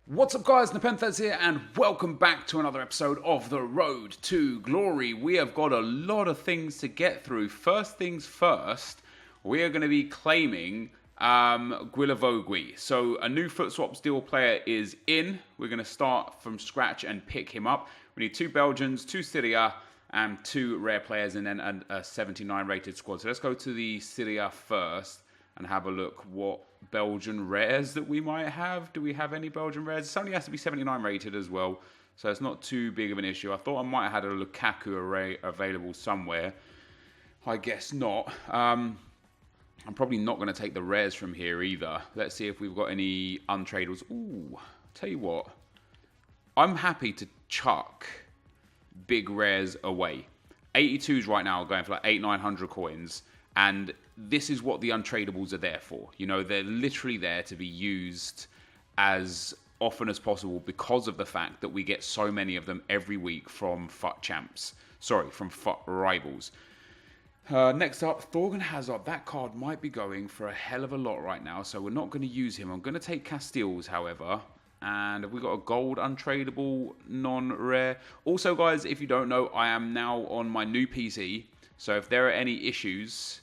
What's up guys, NepentheZ here and welcome back to another episode of The Road to Glory. We have got a lot of things to get through. First things first, we are going to be claiming Guilavogui. So a new Foot Swap Deal player is in. We're going to start from scratch and pick him up. We need 2 Belgians, 2 Syria and 2 rare players and then a 79 rated squad. So let's go to the Syria first and have a look what Belgian rares that we might have. Do we have any Belgian rares? It only has to be 79 rated as well, so it's not too big of an issue. I thought I might have had a Lukaku array available somewhere. I guess not. I'm probably not going to take the rares from here either. Let's see if we've got any untradables. Ooh, tell you what. I'm happy to chuck big rares away. 82s right now are going for like 800-900 coins. And this is what the untradables are there for. You know, they're literally there to be used as often as possible because of the fact that we get so many of them every week from FUT champs. Sorry, from FUT rivals. Next up, Thorgan Hazard. That card might be going for a hell of a lot right now, so we're not going to use him. I'm going to take Castiles, however. And have we got a gold untradable non-rare? Also, guys, if you don't know, I am now on my new PC. So if there are any issues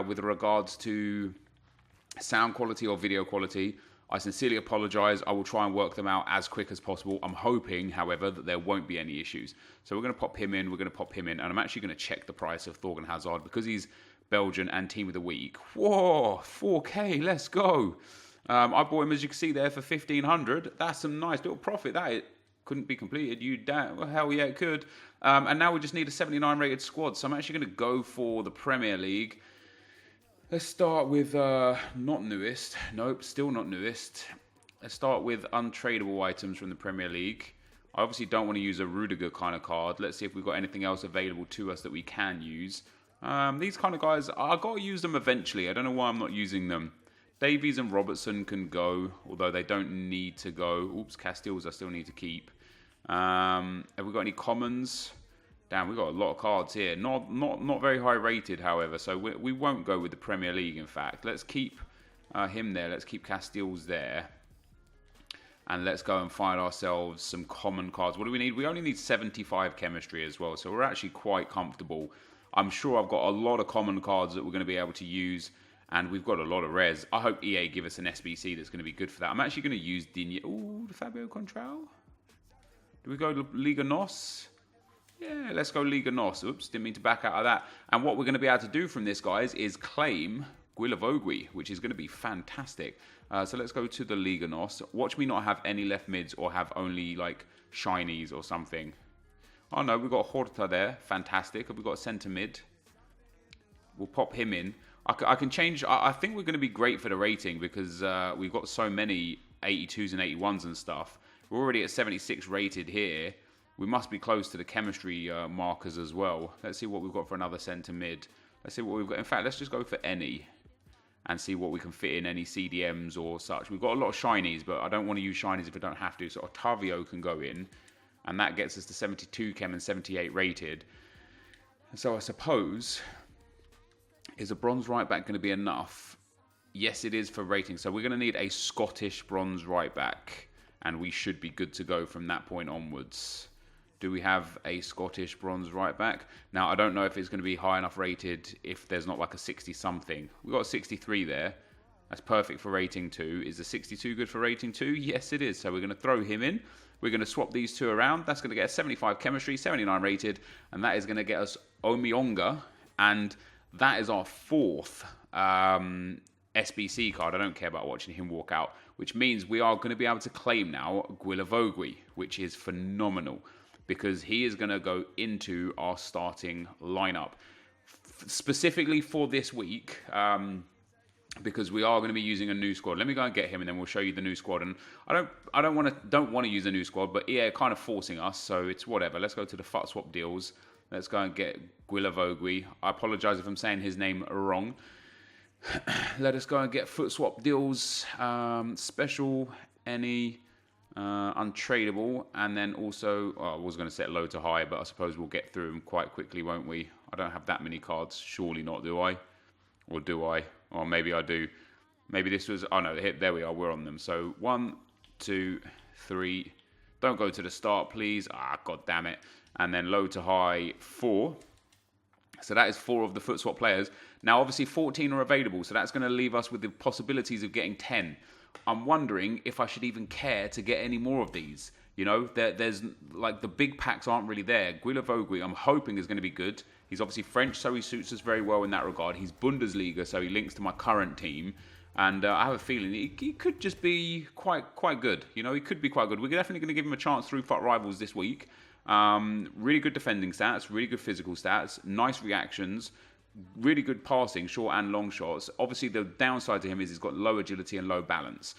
with regards to sound quality or video quality, I sincerely apologize. I will try and work them out as quick as possible. I'm hoping, however, that there won't be any issues. So we're going to pop him in. And I'm actually going to check the price of Thorgan Hazard because he's Belgian and Team of the Week. Whoa, 4K, let's go. I bought him, as you can see there, for 1,500. That's some nice little profit. That couldn't be completed. You damn, well, hell yeah, it could. And now we just need a 79 rated squad. So I'm actually going to go for the Premier League. Let's start with not newest. Nope, still not newest. Let's start with untradeable items from the Premier League. I obviously don't want to use a Rudiger kind of card. Let's see if we've got anything else available to us that we can use. These kind of guys, I've got to use them eventually. I don't know why I'm not using them. Davies and Robertson can go, although they don't need to go. Oops, Castiles I still need to keep. Have we got any commons? Damn, we've got a lot of cards here. Not very high rated, however, so we won't go with the Premier League, in fact. Let's keep him there. Let's keep Castiles there. And let's go and find ourselves some common cards. What do we need? We only need 75 chemistry as well, so we're actually quite comfortable. I'm sure I've got a lot of common cards that we're going to be able to use. And we've got a lot of rares. I hope EA give us an SBC that's going to be good for that. I'm actually going to use Digne. Ooh, Fabio Contral. Do we go to Liga NOS? Yeah, let's go Liga NOS. Oops, didn't mean to back out of that. And what we're going to be able to do from this, guys, is claim Guilavogui, which is going to be fantastic. So let's go to the Liga NOS. Watch me not have any left mids or have only, like, shinies or something. Oh, no, we've got Horta there. Fantastic. Have we got a centre mid? We'll pop him in. I can change. I think we're going to be great for the rating because we've got so many 82s and 81s and stuff. We're already at 76 rated here. We must be close to the chemistry markers as well. Let's see what we've got for another centre mid. Let's see what we've got. In fact, let's just go for any and see what we can fit in any CDMs or such. We've got a lot of shinies, but I don't want to use shinies if I don't have to. So Otavio can go in, and that gets us to 72 chem and 78 rated. So I suppose, is a bronze right back going to be enough? Yes, it is for rating. So we're going to need a Scottish bronze right back, and we should be good to go from that point onwards. Do we have a Scottish bronze right back? Now, I don't know if it's going to be high enough rated if there's not like a 60-something. We've got a 63 there. That's perfect for rating 2. Is the 62 good for rating 2? Yes, it is. So we're going to throw him in. We're going to swap these two around. That's going to get us 75 chemistry, 79 rated, and that is going to get us Omionga, and that is our 4th SBC card. I don't care about watching him walk out, which means we are going to be able to claim now Guilavogui, which is phenomenal because he is going to go into our starting lineup specifically for this week. Because we are going to be using a new squad. Let me go and get him, and then we'll show you the new squad. And I don't want to use a new squad, but EA are kind of forcing us, so it's whatever. Let's go to the FUT swap deals. Let's go and get Guilavogui. I apologize if I'm saying his name wrong. Let us go and get FUT swap deals, special, any, untradable, and then also, I was going to set low to high, but I suppose we'll get through them quite quickly, won't we? I don't have that many cards. Surely not, do I? Or do I? Or maybe I do. Maybe this was... Oh, no, there we are. We're on them. So 1, 2, 3. Don't go to the start, please. God damn it. And then low to high, 4. So that is 4 of the foot swap players. Now, obviously, 14 are available, so that's going to leave us with the possibilities of getting 10. I'm wondering if I should even care to get any more of these. You know, there's like the big packs aren't really there. Guilavogui, I'm hoping is going to be good. He's obviously French, so he suits us very well in that regard. He's Bundesliga, so he links to my current team. And I have a feeling he could just be quite good. You know, he could be quite good. We're definitely going to give him a chance through FUT Rivals this week. Really good defending stats, really good physical stats, nice reactions, really good passing, short and long shots. Obviously, the downside to him is he's got low agility and low balance.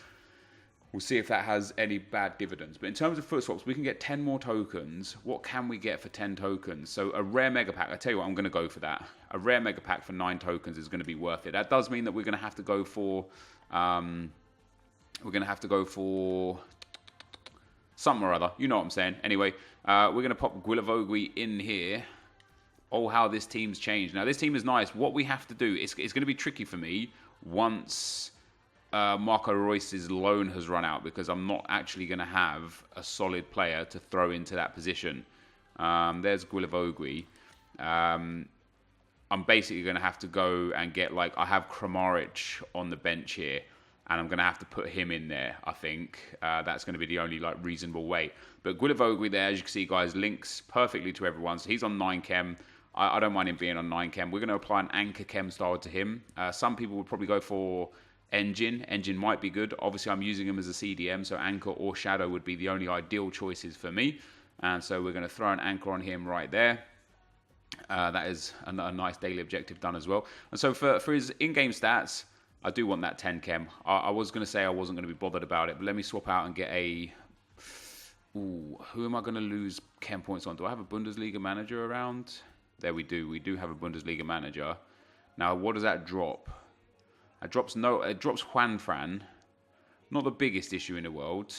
We'll see if that has any bad dividends. But in terms of foot swaps, we can get 10 more tokens. What can we get for 10 tokens? So a rare mega pack. I tell you what, I'm going to go for that. A rare mega pack for 9 tokens is going to be worth it. That does mean that we're going to have to go for... something or other. You know what I'm saying. Anyway, we're going to pop Guilavogui in here. Oh, how this team's changed. Now, this team is nice. What we have to do, it's going to be tricky for me once... Marco Reus's loan has run out, because I'm not actually going to have a solid player to throw into that position. There's Guilavogui. I'm basically going to have to go and get, like, I have Kramaric on the bench here, and I'm going to have to put him in there, I think. That's going to be the only, like, reasonable way. But Guilavogui there, as you can see, guys, links perfectly to everyone. So he's on 9 chem. I don't mind him being on 9 chem. We're going to apply an anchor chem style to him. Some people would probably go for... Engine might be good. Obviously, I'm using him as a CDM, so Anchor or Shadow would be the only ideal choices for me. And so we're going to throw an Anchor on him right there. That is a nice daily objective done as well. And so for his in-game stats, I do want that 10 chem. I was going to say I wasn't going to be bothered about it, but let me swap out and get a... Ooh, who am I going to lose chem points on? Do I have a Bundesliga manager around? There we do. We do have a Bundesliga manager. Now, what does that drop? It drops Juan Fran. Not the biggest issue in the world.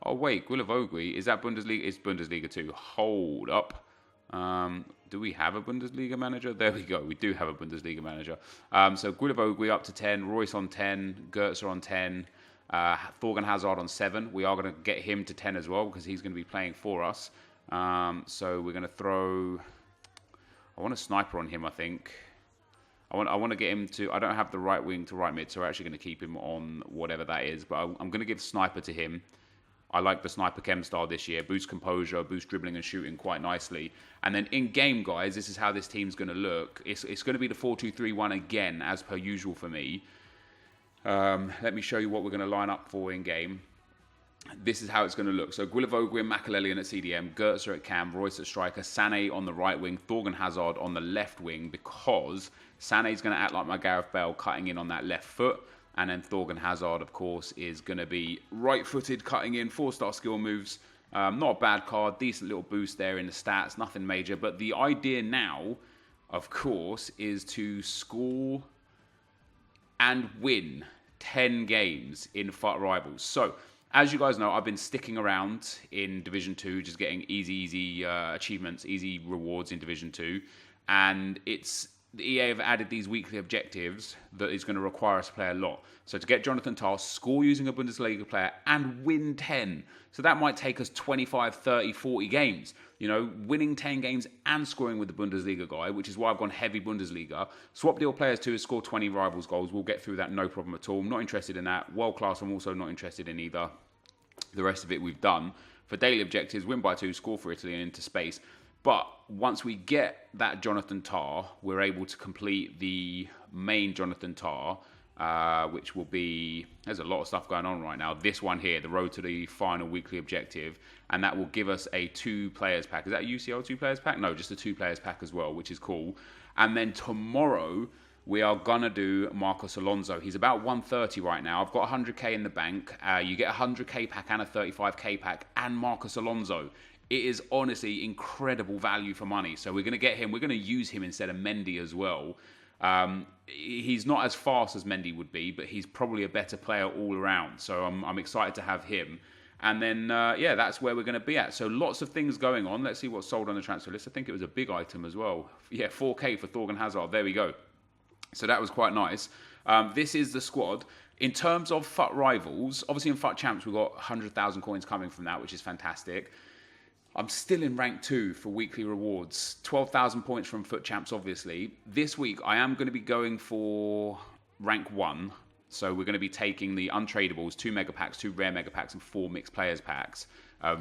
Oh, wait, Guilavogui. Is that Bundesliga? It's Bundesliga 2. Hold up. Do we have a Bundesliga manager? There we go. We do have a Bundesliga manager. So Guilavogui up to 10. Reus on 10. Goetze on 10. Thorgan Hazard on 7. We are going to get him to 10 as well, because he's going to be playing for us. So we're going to throw... I want a sniper on him, I think. I want to get him to... I don't have the right wing to right mid, so we're actually going to keep him on whatever that is. But I'm going to give sniper to him. I like the sniper chem style this year. Boost composure, boost dribbling and shooting quite nicely. And then in-game, guys, this is how this team's going to look. It's going to be the 4-2-3-1 again, as per usual for me. Let me show you what we're going to line up for in-game. This is how it's going to look. So Guilavogui and Makalelian at CDM, Goetze at cam, Reus at striker, Sané on the right wing, Thorgan Hazard on the left wing, because Sané's going to act like my Gareth Bale, cutting in on that left foot. And then Thorgan Hazard, of course, is going to be right-footed, cutting in, 4-star skill moves. Not a bad card, decent little boost there in the stats, nothing major. But the idea now, of course, is to score and win 10 games in FUT Rivals. So, as you guys know, I've been sticking around in Division 2, just getting easy achievements, easy rewards in Division 2. And the EA have added these weekly objectives that is going to require us to play a lot. So to get Jonathan Tah, score using a Bundesliga player, and win 10. So that might take us 25, 30, 40 games. You know, winning 10 games and scoring with the Bundesliga guy, which is why I've gone heavy Bundesliga. Swap deal players too, score 20 rivals goals. We'll get through that, no problem at all. I'm not interested in that. World class, I'm also not interested in either. The rest of it we've done. For daily objectives, win by 2, score for Italy and into space. But once we get that Jonathan Tah, we're able to complete the main Jonathan Tah, which will be... There's a lot of stuff going on right now. This one here, the road to the final weekly objective, and that will give us a 2 players pack. Is that a UCL 2 players pack? No, just a 2 players pack as well, which is cool. And then tomorrow, we are going to do Marcos Alonso. He's about 130 right now. I've got 100k in the bank. You get a 100k pack and a 35k pack and Marcos Alonso. It is honestly incredible value for money. So we're going to get him. We're going to use him instead of Mendy as well. He's not as fast as Mendy would be, but he's probably a better player all around. So I'm excited to have him. And then, yeah, that's where we're going to be at. So lots of things going on. Let's see what's sold on the transfer list. I think it was a big item as well. Yeah, 4k for Thorgan Hazard. There we go. So that was quite nice. This is the squad. In terms of FUT rivals, obviously in FUT champs, we've got 100,000 coins coming from that, which is fantastic. I'm still in rank 2 for weekly rewards. 12,000 points from FUT champs, obviously. This week, I am going to be going for rank 1. So we're going to be taking the untradables, 2 mega packs, 2 rare mega packs, and 4 mixed players packs.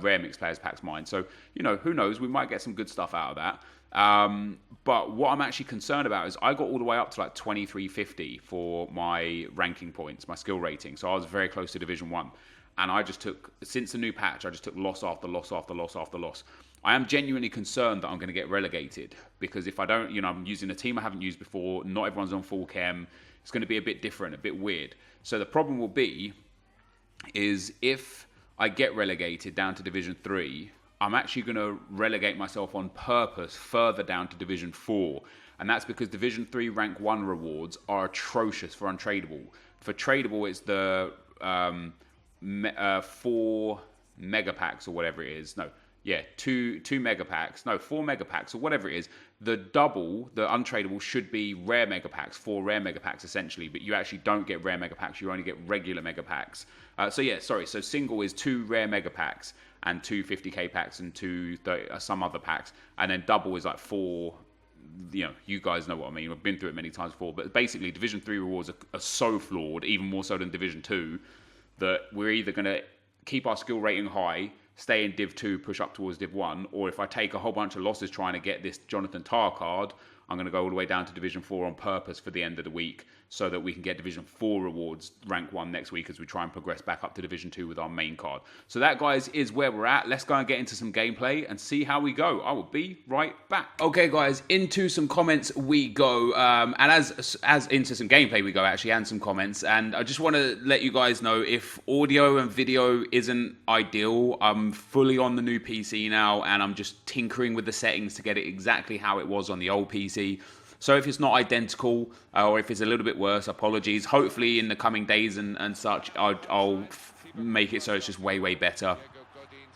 Rare mixed players packs mine. So, who knows? We might get some good stuff out of that. But what I'm actually concerned about is I got all the way up to like 2350 for my ranking points, my skill rating. So I was very close to Division 1. And I just took, since the new patch, I just took loss after loss after loss after loss. I am genuinely concerned that I'm going to get relegated. Because if I don't, I'm using a team I haven't used before. Not everyone's on full chem. It's going to be a bit different, a bit weird. So the problem will be, is if I get relegated down to Division 3, I'm actually going to relegate myself on purpose further down to Division 4. And that's because Division 3 rank 1 rewards are atrocious for untradable. For tradable, it's the 4 mega packs or whatever it is. No, yeah, 2 mega packs. No, 4 mega packs or whatever it is. The double, the untradable, should be rare mega packs, 4 rare mega packs essentially, but you actually don't get rare mega packs, you only get regular mega packs. So single is 2 rare mega packs and 2 50k packs and 2 some other packs, and then double is like 4. You guys know what I mean. I've been through it many times before, but basically Division 3 rewards are so flawed, even more so than Division 2, that we're either going to keep our skill rating high, stay in Div 2, push up towards Div 1, or if I take a whole bunch of losses trying to get this Jonathan Tah card, I'm going to go all the way down to Division 4 on purpose for the end of the week so that we can get Division 4 rewards rank 1 next week as we try and progress back up to Division 2 with our main card. So that, guys, is where we're at. Let's go and get into some gameplay and see how we go. I will be right back. Okay, guys, into some comments we go. And as into some gameplay we go, actually, and some comments. And I just want to let you guys know, if audio and video isn't ideal, I'm fully on the new PC now, and I'm just tinkering with the settings to get it exactly how it was on the old PC. So if it's not identical, or if it's a little bit worse, apologies. Hopefully in the coming days and such, I'll make it so it's just way, way better.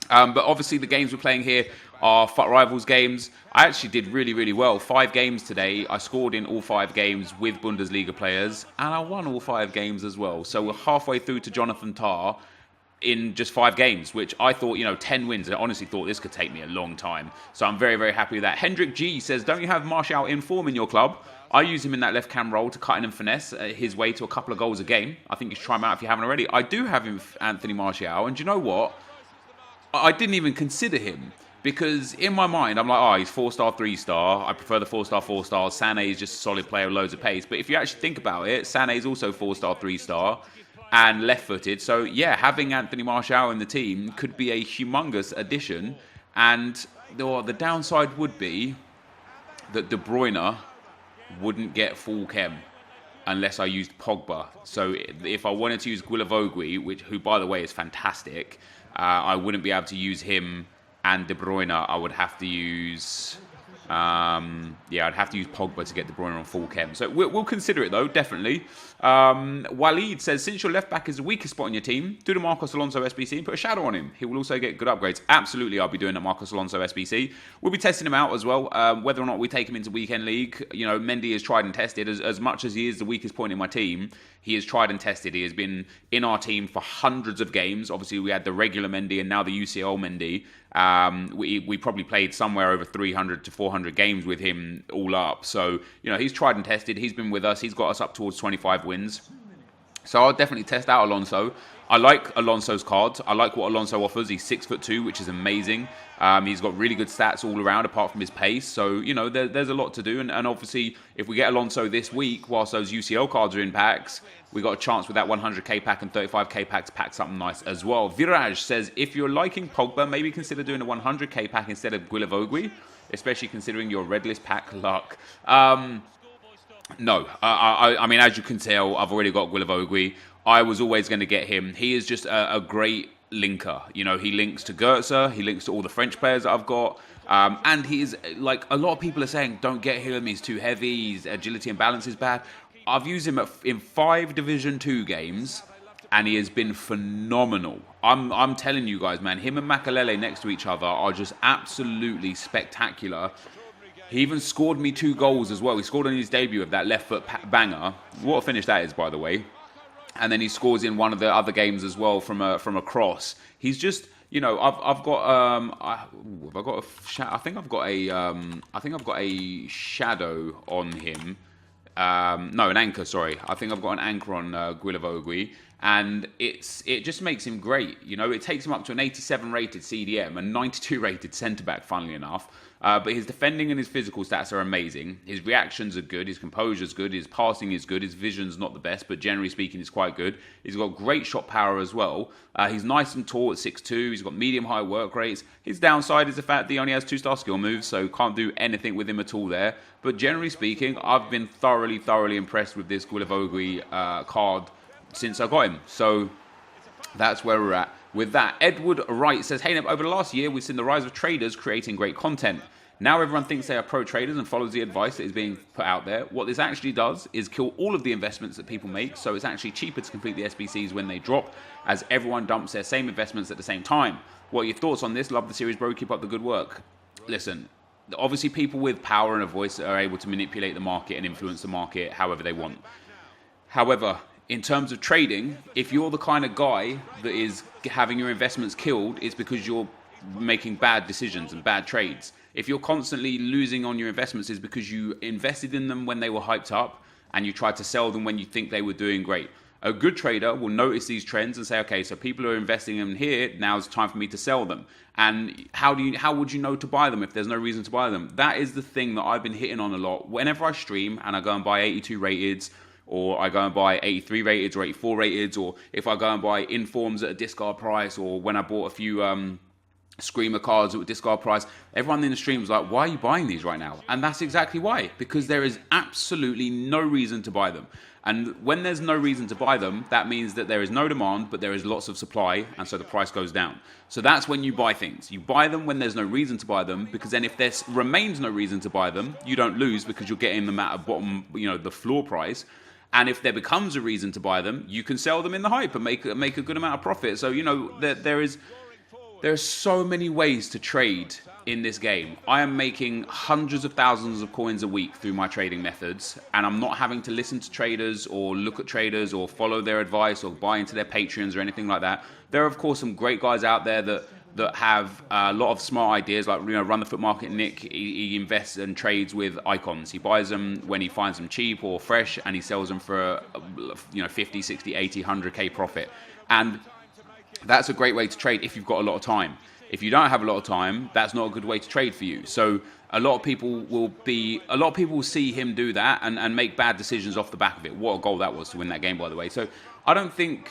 But obviously the games we're playing here are FUT Rivals games. I actually did really, really well. 5 games today. I scored in all 5 games with Bundesliga players, and I won all 5 games as well. So we're halfway through to Jonathan Tah in just 5 games, which I thought, 10 wins. I honestly thought this could take me a long time. So I'm very, very happy with that. Hendrik G says, don't you have Martial in form in your club? I use him in that left cam role to cut in and finesse his way to a couple of goals a game. I think you should try him out if you haven't already. I do have him, Anthony Martial, and do you know what? I didn't even consider him. Because in my mind, I'm like, he's 4-star, 3-star. I prefer the 4-star, 4-star. Sané is just a solid player with loads of pace. But if you actually think about it, Sané is also 4-star, 3-star. And left-footed. So, yeah, having Anthony Martial in the team could be a humongous addition. And the downside would be that De Bruyne wouldn't get full chem unless I used Pogba. So if I wanted to use Guilavogui, who, by the way, is fantastic, I wouldn't be able to use him and De Bruyne. I would have to use... I'd have to use Pogba to get De Bruyne on full chem. So we'll consider it, though, definitely. Waleed says, since your left back is the weakest spot in your team, do the Marcos Alonso SBC and put a shadow on him. He will also get good upgrades. Absolutely, I'll be doing the Marcos Alonso SBC. We'll be testing him out as well. Whether or not we take him into Weekend League, Mendy is tried and tested. As much as he is the weakest point in my team, he is tried and tested. He has been in our team for hundreds of games. Obviously, we had the regular Mendy and now the UCL Mendy. We probably played somewhere over 300 to 400 games with him all up. So, he's tried and tested. He's been with us. He's got us up towards 25 wins. So I'll definitely test out Alonso. I like Alonso's cards. I like what Alonso offers. He's 6'2", which is amazing. He's got really good stats all around, apart from his pace. So, there's a lot to do. And obviously, if we get Alonso this week, whilst those UCL cards are in packs, we got a chance with that 100k pack and 35k pack to pack something nice as well. Viraj says, if you're liking Pogba, maybe consider doing a 100k pack instead of Guilavogui, especially considering your red list pack luck. No, I mean, as you can tell, I've already got Guilavogui. I was always going to get him. He is just a great linker. He links to Goetze. He links to all the French players that I've got. And he is, like, a lot of people are saying, don't get him. He's too heavy. His agility and balance is bad. I've used him in 5 Division 2 games, and he has been phenomenal. I'm telling you guys, man, him and Makalele next to each other are just absolutely spectacular. He even scored me 2 goals as well. He scored on his debut with that left foot banger. What a finish that is, by the way. And then he scores in one of the other games as well from a cross. He's just, you know, I've got I think I've got a shadow on him. No, an anchor. Sorry, I think I've got an anchor on Guilavogui, and it just makes him great. You know, it takes him up to an 87 rated CDM and 92 rated centre back. Funnily enough. But his defending and his physical stats are amazing. His reactions are good. His composure is good. His passing is good. His vision's not the best, but generally speaking, he's quite good. He's got great shot power as well. He's nice and tall at 6'2". He's got medium-high work rates. His downside is the fact that he only has 2-star skill moves, so can't do anything with him at all there. But generally speaking, I've been thoroughly impressed with this Guilavogui card since I got him. So that's where we're at. With that, Edward Wright says, hey, Nep, over the last year, we've seen the rise of traders creating great content. Now everyone thinks they are pro traders and follows the advice that is being put out there. What this actually does is kill all of the investments that people make, so it's actually cheaper to complete the SBCs when they drop, as everyone dumps their same investments at the same time. What are your thoughts on this? Love the series, bro. Keep up the good work. Listen, obviously people with power and a voice are able to manipulate the market and influence the market however they want. However, in terms of trading, if you're the kind of guy that is having your investments killed, it's because you're making bad decisions and bad trades. If you're constantly losing on your investments, it's because you invested in them when they were hyped up and you tried to sell them when you think they were doing great. A good trader will notice these trends and say, okay, so people are investing in here, now it's time for me to sell them. And how would you know to buy them if there's no reason to buy them? That is the thing that I've been hitting on a lot. Whenever I stream and I go and buy 82 rateds, or I go and buy 83 rateds or 84 rateds, or if I go and buy informs at a discard price, or when I bought a few Screamer cards at a discard price, everyone in the stream was like, why are you buying these right now? And that's exactly why, because there is absolutely no reason to buy them. And when there's no reason to buy them, that means that there is no demand, but there is lots of supply, and so the price goes down. So that's when you buy things. You buy them when there's no reason to buy them, because then if there remains no reason to buy them, you don't lose because you're getting them at a bottom, the floor price. And if there becomes a reason to buy them, you can sell them in the hype and make a good amount of profit. So, there are so many ways to trade in this game. I am making hundreds of thousands of coins a week through my trading methods, and I'm not having to listen to traders or look at traders or follow their advice or buy into their Patreons or anything like that. There are, of course, some great guys out there that have a lot of smart ideas, like Run the Foot Market Nick. He invests and trades with icons. He buys them when he finds them cheap or fresh, and he sells them for 50, 60, 80, 100k profit. And that's a great way to trade if you've got a lot of time. If you don't have a lot of time, that's not a good way to trade for you. So a lot of people will see him do that and make bad decisions off the back of it. What a goal that was to win that game, by the way. So I don't think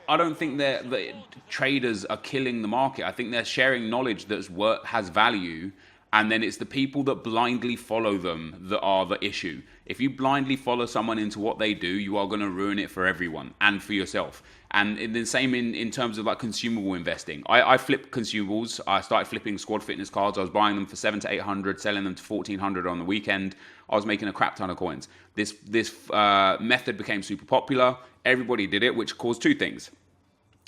that traders are killing the market. I think they're sharing knowledge that has value, and then it's the people that blindly follow them that are the issue. If you blindly follow someone into what they do, you are going to ruin it for everyone and for yourself. And the same in terms of like consumable investing. I flip consumables. I started flipping squad fitness cards. I was buying them for 700 to 800, selling them to 1400 on the weekend. I was making a crap ton of coins. This method became super popular. Everybody did it, which caused two things.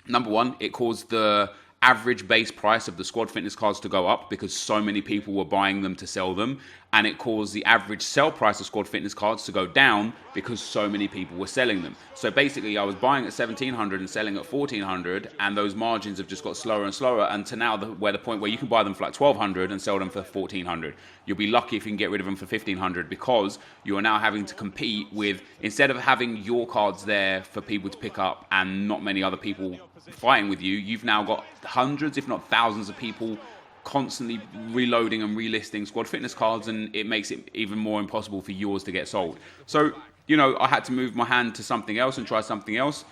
Number one, it caused the average base price of the squad fitness cards to go up because so many people were buying them to sell them, and it caused the average sell price of squad fitness cards to go down because so many people were selling them. So basically I was buying at 1700 and selling at 1400, and those margins have just got slower and slower, and to now the point where you can buy them for like 1200 and sell them for 1400. You'll be lucky if you can get rid of them for 1500, because you are now having to compete with, instead of having your cards there for people to pick up and not many other people fighting with you, you've now got hundreds if not thousands of people constantly reloading and relisting squad fitness cards, and it makes it even more impossible for yours to get sold. So I had to move my hand to something else and try something else,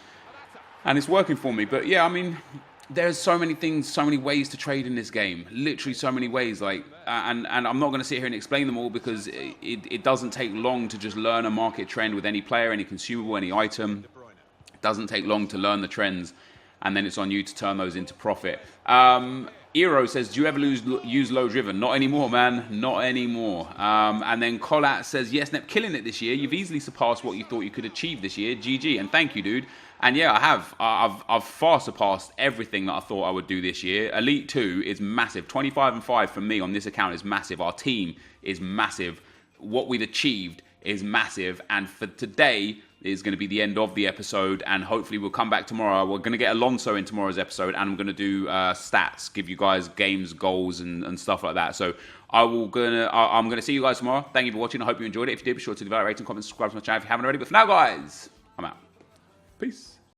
and it's working for me. But yeah, I mean, there's so many things, so many ways to trade in this game, literally so many ways, and I'm not going to sit here and explain them all, because it doesn't take long to just learn a market trend with any player, any consumable, any item. It doesn't take long to learn the trends, and then it's on you to turn those into profit. Eero says, do you ever use low driven? Not anymore, man. Not anymore. And then Colat says, yes, Nep, killing it this year. You've easily surpassed what you thought you could achieve this year. GG. And thank you, dude. And yeah, I've far surpassed everything that I thought I would do this year. Elite 2 is massive. 25 and 5 for me on this account is massive. Our team is massive. What we've achieved is massive. And for today is going to be the end of the episode. And hopefully we'll come back tomorrow. We're going to get Alonso in tomorrow's episode. And I'm going to do stats, give you guys games, goals, and stuff like that. So I'm gonna see you guys tomorrow. Thank you for watching. I hope you enjoyed it. If you did, be sure to leave a like, rate, and comment, subscribe to my channel if you haven't already. But for now, guys, I'm out. Peace.